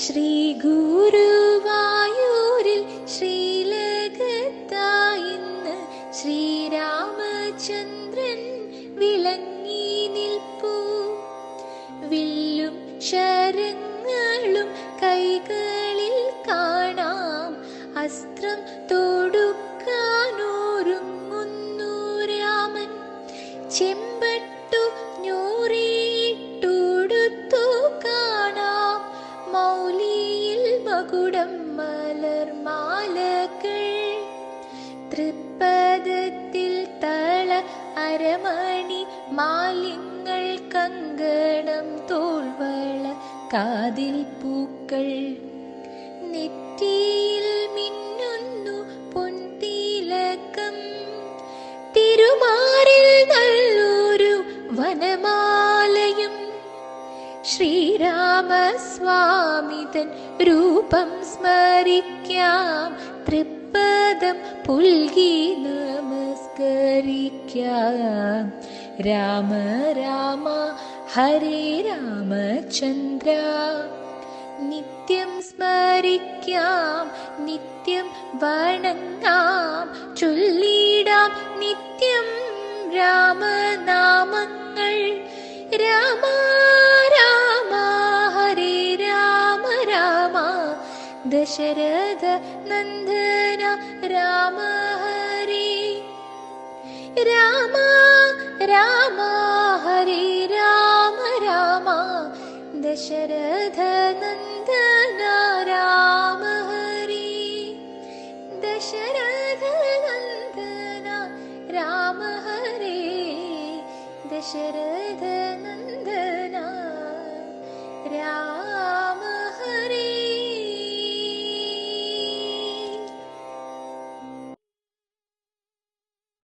ശ്രീ ഗുരുവായൂരിൽ ശ്രീലകത്തായിന്ന് ശ്രീരാമചന്ദ്രൻ വിളങ്ങി നിൽപ്പൂ. വില്ലും ശരങ്ങളും കൈകളിൽ കാണാം, അസ്ത്രം തൊടുക്കാനൊരുങ്ങുന്നു രാമൻ. ചെമ്പട്ടു ഞൂറിയിട്ടുടുത്തു കാണാം, മൗലിയിൽ മകുടം മലർമാലകൾ. തൃപ്പദത്തിൽ തള അരമണി മാലിങ്ങൾ, കങ്കണം തോൾവള കാതിൽ പൂക്കൾ. നെറ്റിയിൽ മിന്നുന്നു പൊൻതിലകം, തിരുമാറിൽ നല്ലൊരു വനമാലയും. ശ്രീരാമസ്വാമിതൻ രൂപം സ്മരിക്കാം, തൃപ്പദം പുൽകി നമസ്കരിക്കാം. രാമ രാമ ഹരേ രാമചന്ദ്ര, നിത്യം സ്മരിക്കാം, നിത്യം വണങ്ങാം, ചൊല്ലിടാം നിത്യം രാമനാമങ്ങൾ. രാമ രാമ ഹരേ രാമ രാമ, ദശരഥ നന്ദന രാമ ഹരേ. രാമ രാമ ഹരേ രാമ രാമ, ദശരഥ നന്ദന രാമ ഹരേ. ദശരഥ നന്ദന രാമ ഹരേ, ദശരഥ